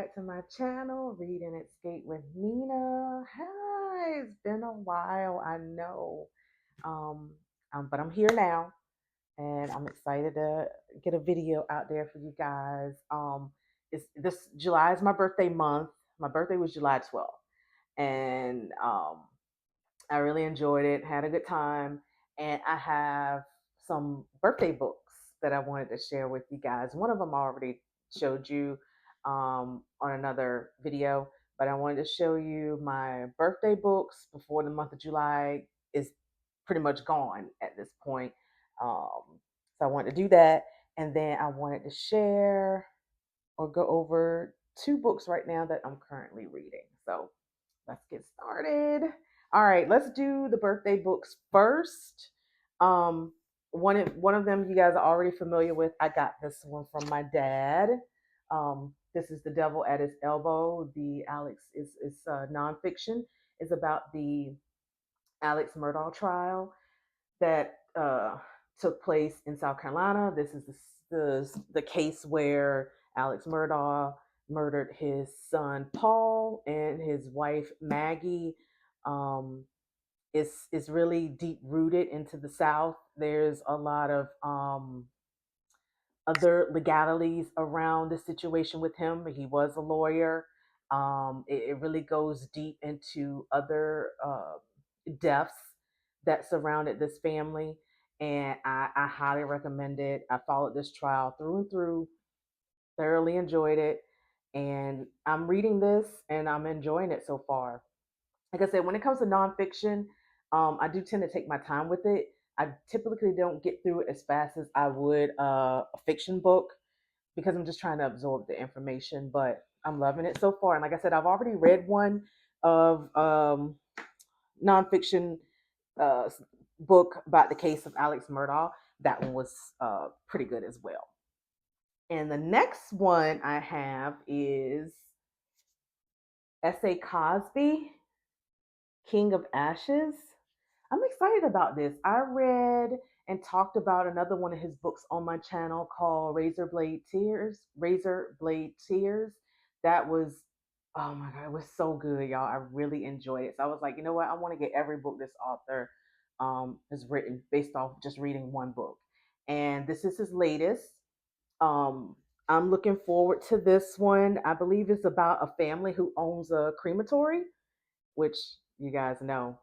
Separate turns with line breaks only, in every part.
back to my channel, Read and Escape with Nina. Hi, it's been a while, I know. Um, but I'm here now, and I'm excited to get a video out there for you guys. It's this July is my birthday month. My birthday was July 12th, and I really enjoyed it, had a good time, and I have some birthday books that I wanted to share with you guys. One of them I already showed you on another video, but I wanted to show you my birthday books before the month of July is pretty much gone at this point. So I wanted to do that, and then I wanted to share or go over two books right now that I'm currently reading. So let's get started. All right, let's do the birthday books first. Um, one of them you guys are already familiar with. I got this one from my dad. This is The Devil at His Elbow. The Alex is nonfiction. Is about the Alex Murdaugh trial that took place in South Carolina. This is the case where Alex Murdaugh murdered his son Paul and his wife Maggie. Um, it's really deep rooted into the South. There's a lot of other legalities around the situation with him. He was a lawyer. It really goes deep into other deaths that surrounded this family, and I highly recommend it. I followed this trial through and through, thoroughly enjoyed it, and I'm reading this and I'm enjoying it so far. Like I said, when it comes to nonfiction, I do tend to take my time with it. I typically don't get through it as fast as I would a fiction book because I'm just trying to absorb the information. But I'm loving it so far. And like I said, I've already read one of nonfiction uh, book about the case of Alex Murdaugh. That one was pretty good as well. And the next one I have is S.A. Cosby, King of Ashes. I'm excited about this. I read and talked about another one of his books on my channel called Razor Blade Tears. Razor Blade Tears. That was, oh my God, it was so good, y'all. I really enjoyed it. So I was like, you know what? I want to get every book this author has written based off just reading one book. And this is his latest. Um, I'm looking forward to this one. I believe it's about a family who owns a crematory, which you guys know.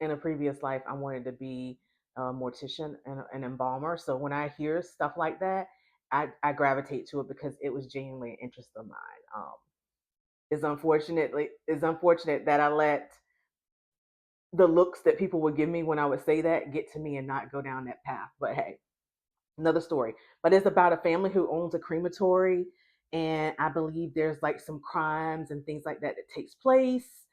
In a previous life, I wanted to be a mortician and an embalmer. So when I hear stuff like that, I gravitate to it because it was genuinely an interest of mine. It's unfortunate that I let the looks that people would give me when I would say that get to me and not go down that path. But hey, another story. But it's about a family who owns a crematory, and I believe there's like some crimes and things like that that takes place.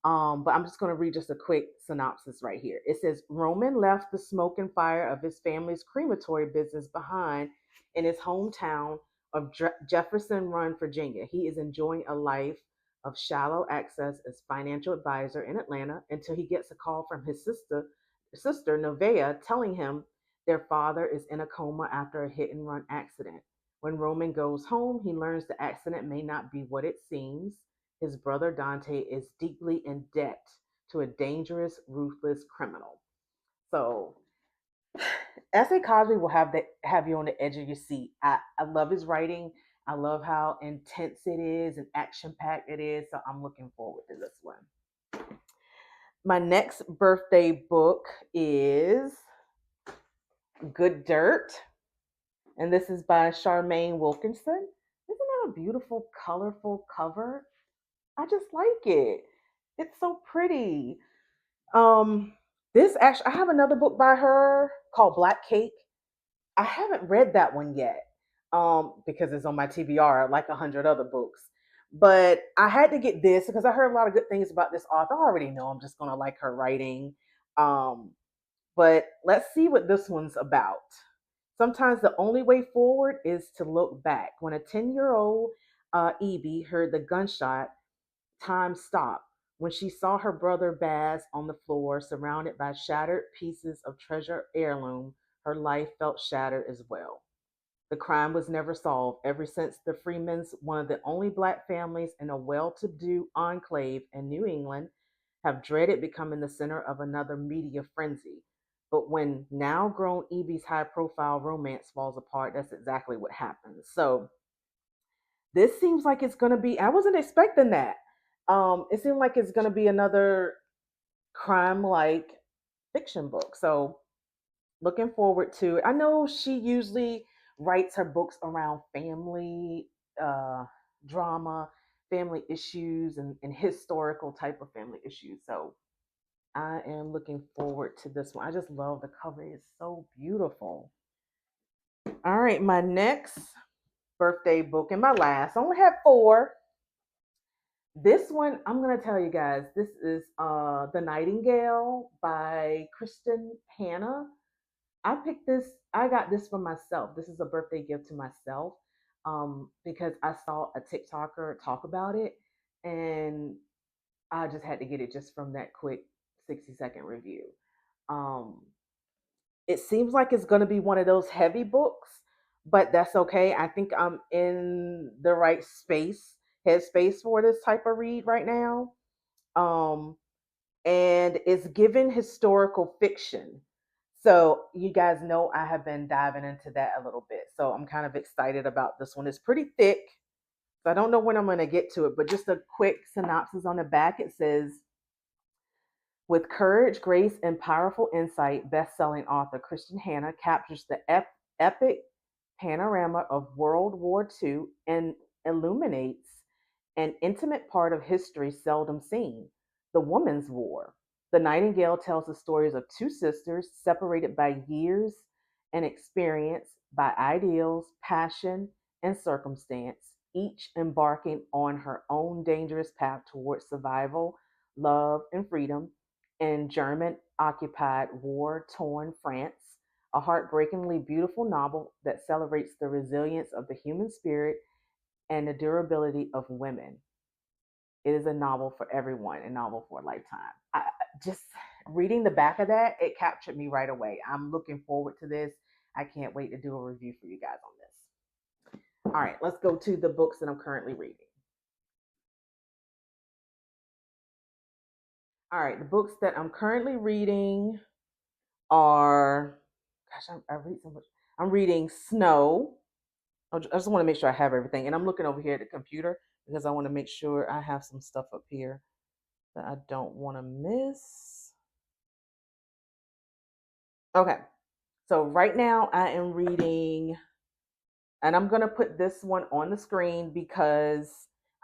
But I'm just going to read just a quick synopsis right here. It says Roman left the smoke and fire of his family's crematory business behind in his hometown of Jefferson Run, Virginia. He is enjoying a life of shallow access as financial advisor in Atlanta until he gets a call from his sister Novea telling him their father is in a coma after a hit and run accident. When Roman goes home, he learns the accident may not be what it seems. His brother Dante is deeply in debt to a dangerous, ruthless criminal. So S.A. Cosby will have you on the edge of your seat. I love his writing. I love how intense it is and action packed it is. So I'm looking forward to this one. My next birthday book is Good Dirt, and this is by Charmaine Wilkinson. Isn't that a beautiful, colorful cover? I just like it. It's so pretty. Um, this actually, I have another book by her called Black Cake. I haven't read that one yet, because it's on my TBR like 100 other books. But I had to get this because I heard a lot of good things about this author. I already know I'm just gonna like her writing. Um, but let's see what this one's about. Sometimes the only way forward is to look back. When a 10-year-old Evie heard the gunshot, time stopped. When she saw her brother Baz on the floor, surrounded by shattered pieces of treasure heirloom, her life felt shattered as well. The crime was never solved ever since the Freemans, one of the only black families in a well to do enclave in New England, have dreaded becoming the center of another media frenzy. But when now grown Evie's high profile romance falls apart, that's exactly what happens. So this seems like it's going to be, I wasn't expecting that. It seemed like it's going to be another crime like fiction book. So looking forward to it. I know she usually writes her books around family uh, drama, family issues, and historical type of family issues. So I am looking forward to this one. I just love the cover; it's so beautiful. All right, my next birthday book and my last. I only have four. This one, I'm gonna tell you guys. This is "The Nightingale" by Kristen Hanna. I picked this. I got this for myself. This is a birthday gift to myself because I saw a TikToker talk about it, and I just had to get it just from that quick 60-second review. Um, it seems like it's going to be one of those heavy books, but that's okay. I think I'm in the right headspace for this type of read right now. Um, and it's given historical fiction. So you guys know I have been diving into that a little bit. So I'm kind of excited about this one. It's pretty thick. So I don't know when I'm going to get to it, but just a quick synopsis on the back. It says, with courage, grace, and powerful insight, best-selling author Christian Hanna captures the epic panorama of World War II and illuminates an intimate part of history seldom seen: the Women's War. The Nightingale tells the stories of two sisters separated by years and experience, by ideals, passion, and circumstance, each embarking on her own dangerous path towards survival, love, and freedom in German occupied war torn France. A heartbreakingly beautiful novel that celebrates the resilience of the human spirit and the durability of women. It is a novel for everyone, a novel for a lifetime. Just reading the back of that, it captured me right away. I'm looking forward to this. I can't wait to do a review for you guys on this. All right, let's go to the books that I'm currently reading. All right, the books that I'm currently reading are, gosh, I read so much. I'm reading Snow. I just want to make sure I have everything. And I'm looking over here at the computer because I want to make sure I have some stuff up here that I don't want to miss. Okay. So right now I am reading, and I'm going to put this one on the screen because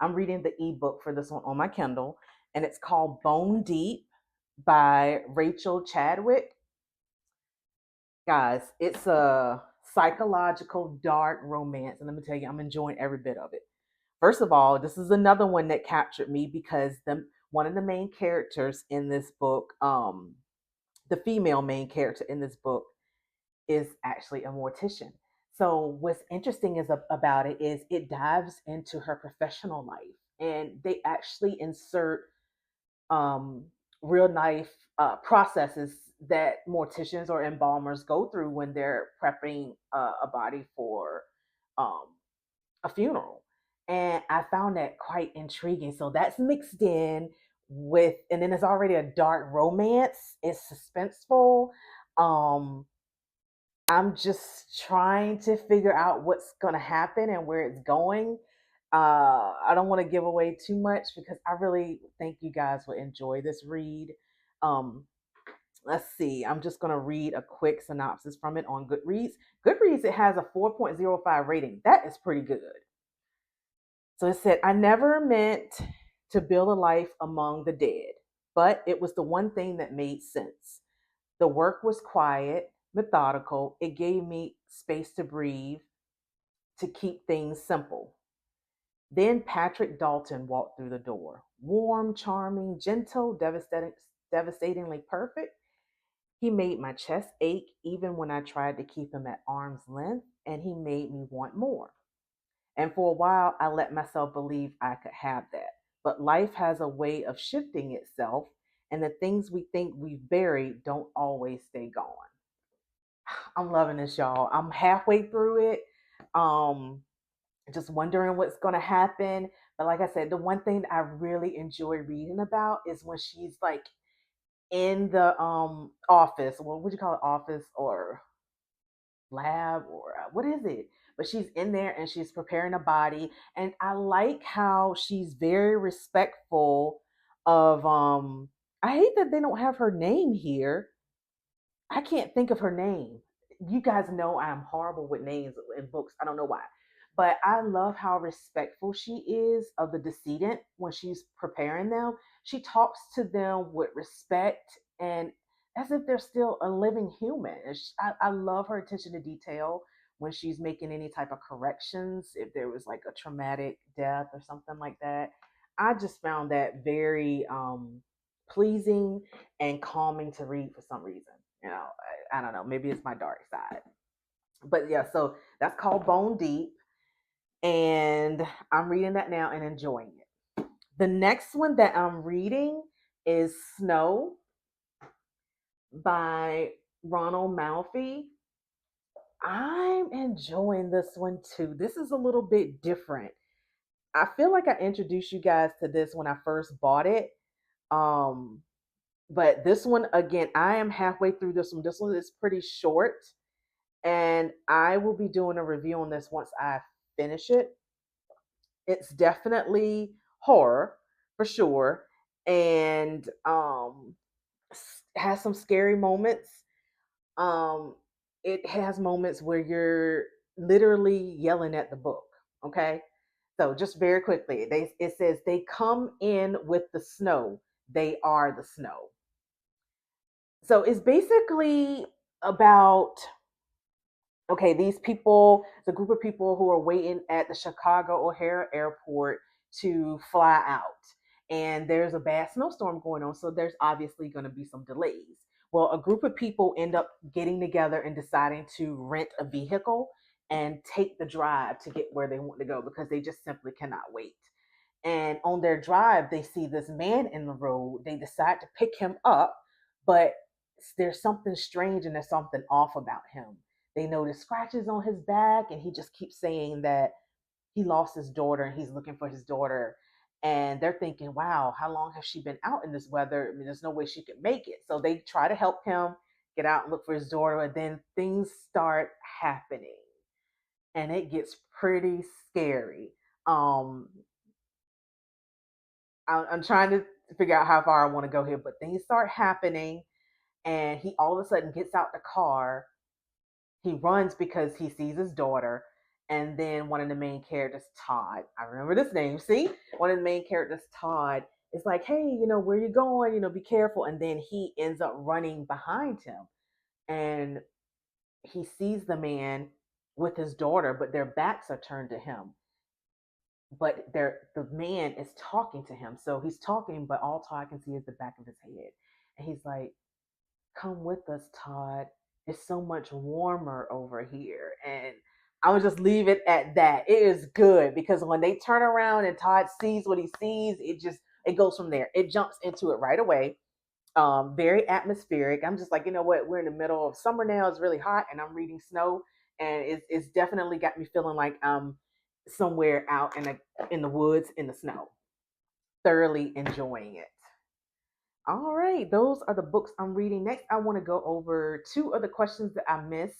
I'm reading the ebook for this one on my Kindle, and it's called Bone Deep by Rachel Chadwick. Guys, it's a psychological dark romance, and let me tell you, I'm enjoying every bit of it. First of all, this is another one that captured me because one of the main characters in this book, the female main character in this book, is actually a mortician. So what's interesting about it is it dives into her professional life, and they actually insert um, real life processes that morticians or embalmers go through when they're prepping a body for um, a funeral. And I found that quite intriguing. So that's mixed in with, and then there's already a dark romance. It's suspenseful. Um, I'm just trying to figure out what's going to happen and where it's going. I don't want to give away too much because I really think you guys will enjoy this read. Um, let's see. I'm just going to read a quick synopsis from it on Goodreads. Goodreads, it has a 4.05 rating. That is pretty good. So it said, I never meant to build a life among the dead, but it was the one thing that made sense. The work was quiet, methodical. It gave me space to breathe, to keep things simple. Then Patrick Dalton walked through the door. Warm, charming, gentle, devastatingly perfect. He made my chest ache even when I tried to keep him at arm's length, and he made me want more. And for a while, I let myself believe I could have that. But life has a way of shifting itself, and the things we think we've buried don't always stay gone. I'm loving this, y'all. I'm halfway through it. Um, just wondering what's going to happen. But like I said, the one thing that I really enjoy reading about is when she's like in the office. Well, what would you call it? Office or lab or what is it? But she's in there and she's preparing a body, and I like how she's very respectful of. I hate that they don't have her name here. I can't think of her name. You guys know I'm horrible with names in books. I don't know why. But I love how respectful she is of the decedent when she's preparing them. She talks to them with respect and as if they're still a living human. I love her attention to detail when she's making any type of corrections, if there was like a traumatic death or something like that. I just found that very pleasing and calming to read for some reason. You know, I don't know. Maybe it's my dark side. But yeah, so that's called Bone Deep. And I'm reading that now and enjoying it. The next one that I'm reading is Snow by Ronald Malfi. I'm enjoying this one too. This is a little bit different. I feel like I introduced you guys to this when I first bought it. Um, but this one again, I am halfway through this one. This one is pretty short, and I will be doing a review on this once I finish it. It's definitely horror for sure, and has some scary moments. Um, it has moments where you're literally yelling at the book. Okay, so just very quickly, it says they come in with the snow. They are the snow. So it's basically about okay, these people, it's a group of people who are waiting at the Chicago O'Hare Airport to fly out. And there's a bad snowstorm going on, so there's obviously going to be some delays. Well, a group of people end up getting together and deciding to rent a vehicle and take the drive to get where they want to go because they just simply cannot wait. And on their drive, they see this man in the road. They decide to pick him up, but there's something strange and there's something off about him. They notice scratches on his back, and he just keeps saying that he lost his daughter and he's looking for his daughter. And they're thinking, wow, how long has she been out in this weather? I mean, there's no way she could make it. So they try to help him get out and look for his daughter. And then things start happening and it gets pretty scary. Um, I'm trying to figure out how far I want to go here, but things start happening. And he all of a sudden gets out the car. He runs because he sees his daughter. And then one of the main characters, Todd, I remember this name. See, one of the main characters, Todd, is like, hey, where you going? Be careful. And then he ends up running behind him. And he sees the man with his daughter, but their backs are turned to him. But the man is talking to him. So he's talking, but all Todd can see is the back of his head. And he's like, come with us, Todd. It's so much warmer over here. And I would just leave it at that. It is good because when they turn around and Todd sees what he sees, it goes from there. It jumps into it right away. Very atmospheric. I'm just like, you know what? We're in the middle of summer now. It's really hot, and I'm reading Snow, and it's definitely got me feeling like I'm somewhere out in the woods in the snow. Thoroughly enjoying it. All right, those are the books I'm reading. Next, I want to go over two of the questions that I missed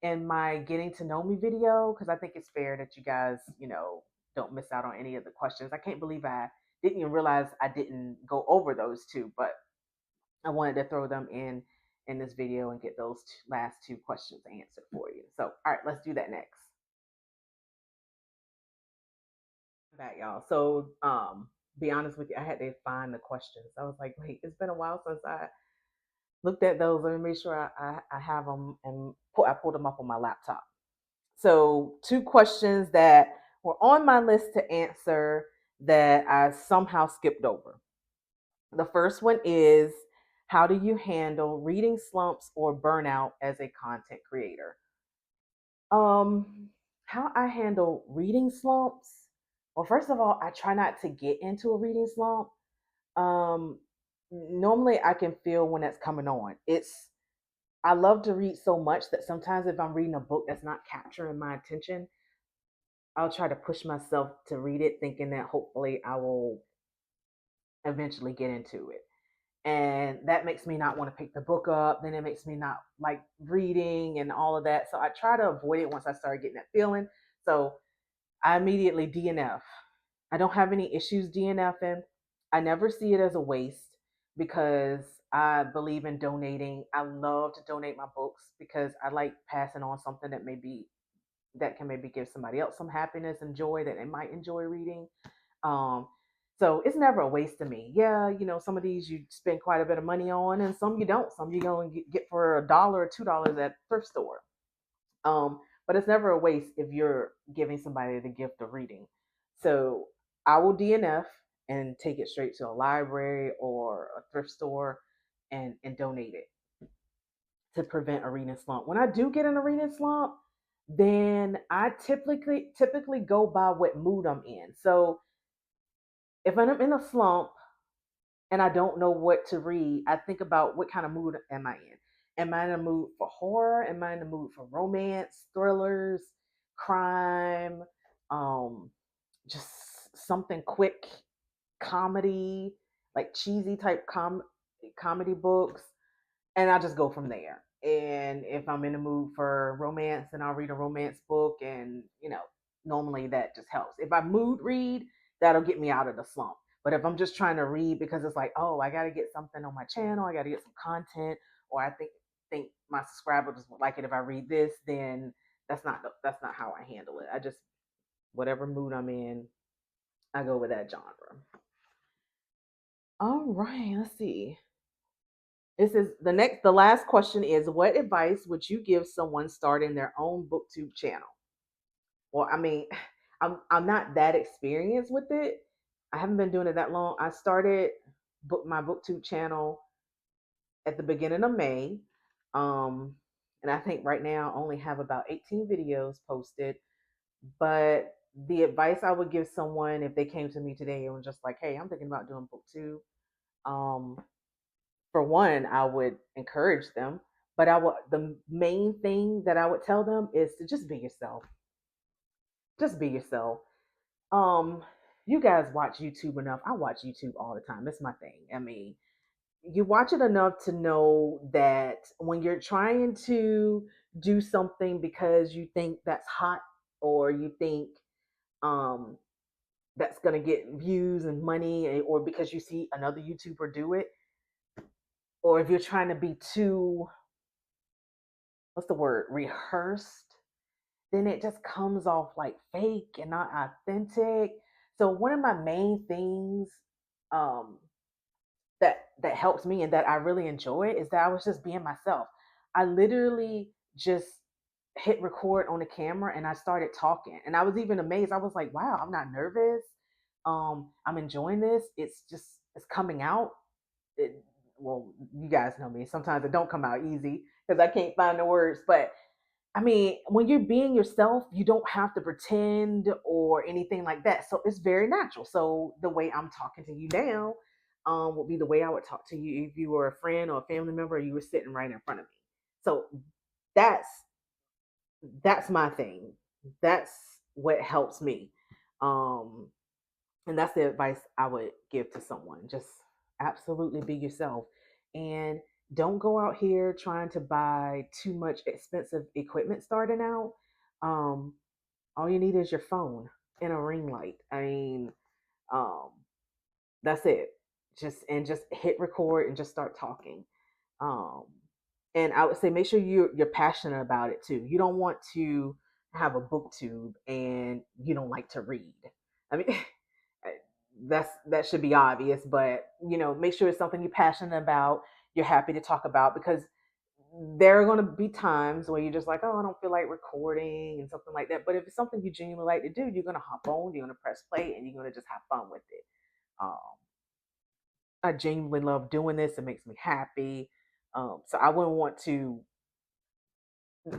in my getting to know me video because I think it's fair that you guys, don't miss out on any of the questions. I can't believe I didn't even realize I didn't go over those two, but I wanted to throw them in this video and get those last two questions answered for you. So, all right, let's do that next. Back, y'all. So, be honest with you, I had to find the questions. I was like, wait, it's been a while since I looked at those. Let me make sure I have them and I pulled them up on my laptop. So, two questions that were on my list to answer that I somehow skipped over. The first one is how do you handle reading slumps or burnout as a content creator? Um, how I handle reading slumps. Well, first of all, I try not to get into a reading slump. Um, Normally I can feel when that's coming on. I love to read so much that sometimes if I'm reading a book that's not capturing my attention, I'll try to push myself to read it, thinking that hopefully I will eventually get into it. And that makes me not want to pick the book up. Then it makes me not like reading and all of that. So I try to avoid it once I start getting that feeling. So I immediately DNF. I don't have any issues DNFing. I never see it as a waste because I believe in donating. I love to donate my books because I like passing on something that can maybe give somebody else some happiness and joy that they might enjoy reading. Um, so it's never a waste to me. Yeah, some of these you spend quite a bit of money on, and some you don't. Some you go and get for $1 or $2 at thrift store. But it's never a waste if you're giving somebody the gift of reading. So I will DNF and take it straight to a library or a thrift store and donate it to prevent a reading slump. When I do get in a reading slump, then I typically go by what mood I'm in. So if I'm in a slump and I don't know what to read, I think about what kind of mood am I in. Am I in a mood for horror? Am I in a mood for romance, thrillers, crime, um, just something quick, comedy, like cheesy type comedy books? And I just go from there. And if I'm in the mood for romance, then I'll read a romance book, and normally that just helps. If I mood read, that'll get me out of the slump. But if I'm just trying to read because it's like, oh, I got to get something on my channel, I got to get some content, or I think my subscribers would like it if I read this, then that's not how I handle it. I just whatever mood I'm in, I go with that genre. All right, let's see. This is the last question is, what advice would you give someone starting their own booktube channel? Well, I mean, I'm not that experienced with it. I haven't been doing it that long. I started my booktube channel at the beginning of May. Um, and I think right now I only have about 18 videos posted. But the advice I would give someone if they came to me today and was just like, hey, I'm thinking about doing booktube. Um, for one, I would encourage them, but the main thing that I would tell them is to just be yourself. Just be yourself. Um, you guys watch YouTube enough. I watch YouTube all the time. It's my thing. I mean, you watch it enough to know that when you're trying to do something because you think that's hot, or you think um that's going to get views and money, or because you see another YouTuber do it, or if you're trying to be too, what's the word, rehearsed, then it just comes off like fake and not authentic. So one of my main things um that helps me and that I really enjoy is that I was just being myself. I literally just hit record on the camera and I started talking. And I was even amazed. I was like, wow, I'm not nervous. I'm enjoying this. It's coming out. It, well, you guys know me. Sometimes it don't come out easy because I can't find the words, but I mean, when you're being yourself, you don't have to pretend or anything like that. So it's very natural. So the way I'm talking to you now would be the way I would talk to you if you were a friend or a family member, or you were sitting right in front of me. So that's that's my thing. That's what helps me. Um, and that's the advice I would give to someone. Just absolutely be yourself. And don't go out here trying to buy too much expensive equipment starting out. Um, all you need is your phone and a ring light. I mean, um, that's it. Just hit record and just start talking. Um, and I would say make sure you're passionate about it too. You don't want to have a booktube and you don't like to read. I mean, that should be obvious, but make sure it's something you're passionate about, you're happy to talk about, because there are going to be times where you're just like, oh, I don't feel like recording and something like that. But if it's something you genuinely like to do, you're going to hop on, you're going to press play, and you're going to just have fun with it. um, I genuinely love doing this. It makes me happy. So I wouldn't want to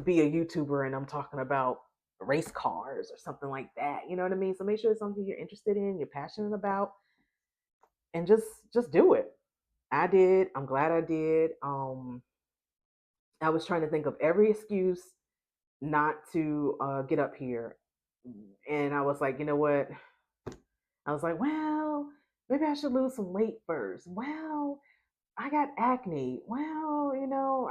be a YouTuber and I'm talking about race cars or something like that. You know what I mean? So make sure it's something you're interested in, you're passionate about, and just do it. I did. I'm glad I did. I was trying to think of every excuse not to get up here And I was like, you know what? I was like, well, maybe I should lose some weight first. Well, I got acne. Well,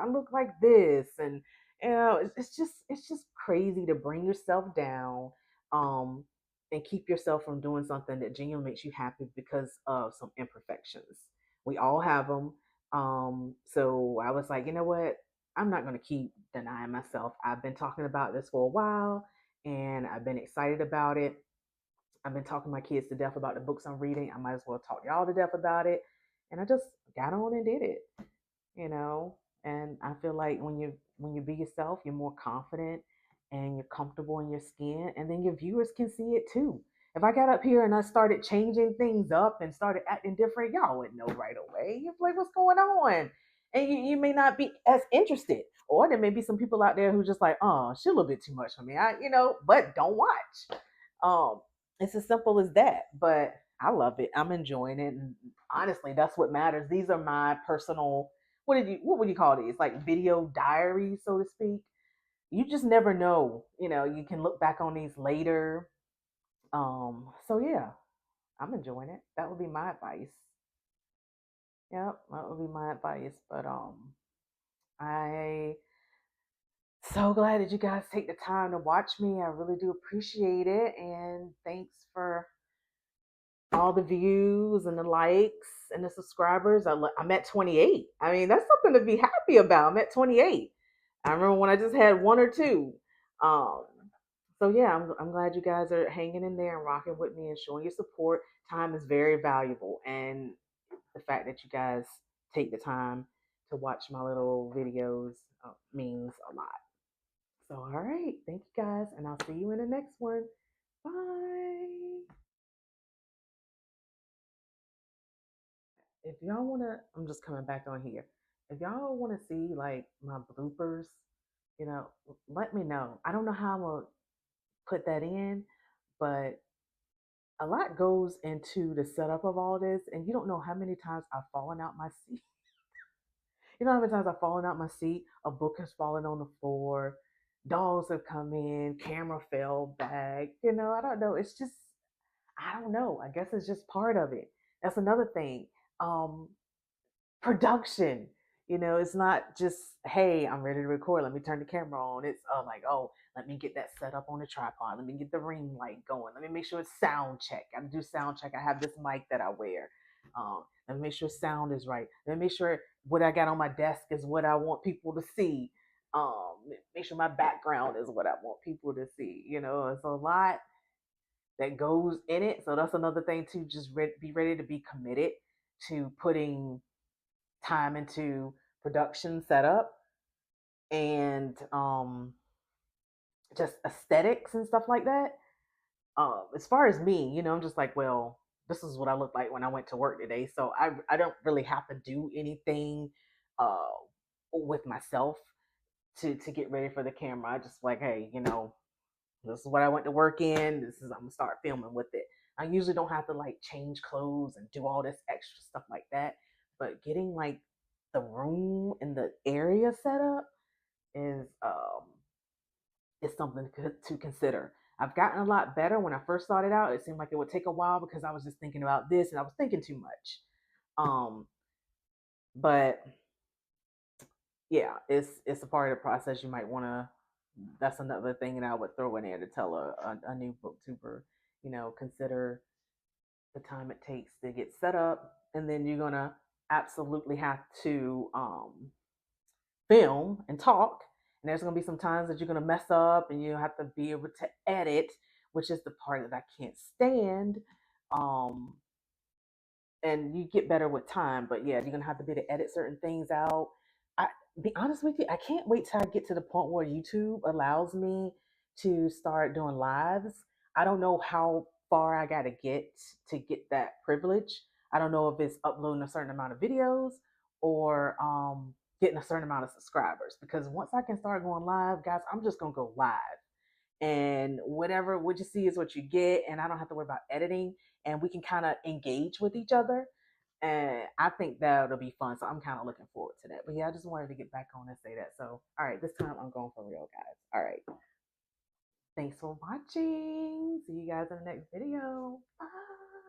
I look like this, and it's just crazy to bring yourself down, um, and keep yourself from doing something that genuinely makes you happy because of some imperfections. We all have them. So I was like, you know what? I'm not going to keep denying myself. I've been talking about this for a while, and I've been excited about it. I've been talking my kids to death about the books I'm reading. I might as well talk y'all to death about it. And I just got on and did it, you know. And I feel like when you be yourself, you're more confident and you're comfortable in your skin, and then your viewers can see it too. If I got up here and I started changing things up and started acting different, y'all would know right away. You'd be like, what's going on? And you may not be as interested. Or there may be some people out there who just like, oh, she a little bit too much for me. But don't watch. Um, it's as simple as that. But I love it. I'm enjoying it. And honestly, that's what matters. These are my personal, what would you call these? Like video diaries, so to speak. You just never know. You can look back on these later. So yeah, I'm enjoying it. That would be my advice. Yep, that would be my advice. But I so glad that you guys take the time to watch me. I really do appreciate it. And thanks for all the views and the likes and the subscribers. I'm at 28. I mean, that's something to be happy about. I'm at 28. I remember when I just had one or two. Um, so yeah, I'm glad you guys are hanging in there and rocking with me and showing your support. Time is very valuable, and the fact that you guys take the time to watch my little videos means a lot. So all right, thank you guys, and I'll see you in the next one. Bye. If y'all wanna, I'm just coming back on here. If y'all wanna see like my bloopers, you know, let me know. I don't know how I'm gonna put that in, but a lot goes into the setup of all this, and you don't know how many times I've fallen out my seat. You know how many times I've fallen out my seat? A book has fallen on the floor, dolls have come in, camera fell back. I don't know. It's just, I don't know. I guess it's just part of it. That's another thing. Um, Production. It's not just, hey, I'm ready to record. Let me turn the camera on. It's like, oh, let me get that set up on the tripod. Let me get the ring light going. Let me make sure it's sound check. I do sound check. I have this mic that I wear. Let me make sure sound is right. Let me make sure what I got on my desk is what I want people to see. Make sure my background is what I want people to see. It's a lot that goes in it. So that's another thing to just be ready to be committed to putting time into production setup and just aesthetics and stuff like that. As far as me, I'm just like, well, this is what I look like when I went to work today. So I don't really have to do anything uh, with myself to get ready for the camera. I just like, hey, this is what I went to work in. This is I'm gonna start filming with it. I usually don't have to like change clothes and do all this extra stuff like that. But getting like the room and the area set up is something to consider. I've gotten a lot better. When I first started out, it seemed like it would take a while because I was just thinking about this and I was thinking too much. Um, but yeah, it's a part of the process. You might want to. That's another thing that I would throw in there to tell a new booktuber. Consider the time it takes to get set up, and then you're gonna absolutely have to film and talk. And there's gonna be some times that you're gonna mess up, and you have to be able to edit, which is the part that I can't stand. Um, and you get better with time. But yeah, you're gonna have to be able to edit certain things out. I be honest with you, I can't wait till I get to the point where YouTube allows me to start doing lives. I don't know how far I gotta get to get that privilege. I don't know if it's uploading a certain amount of videos or getting a certain amount of subscribers. Because once I can start going live, guys, I'm just gonna go live and whatever what you see is what you get, and I don't have to worry about editing, and we can kind of engage with each other, and I think that'll be fun. So I'm kind of looking forward to that. But yeah, I just wanted to get back on and say that. So all right, this time I'm going for real, guys. All right. Thanks for watching. See you guys in the next video. Bye.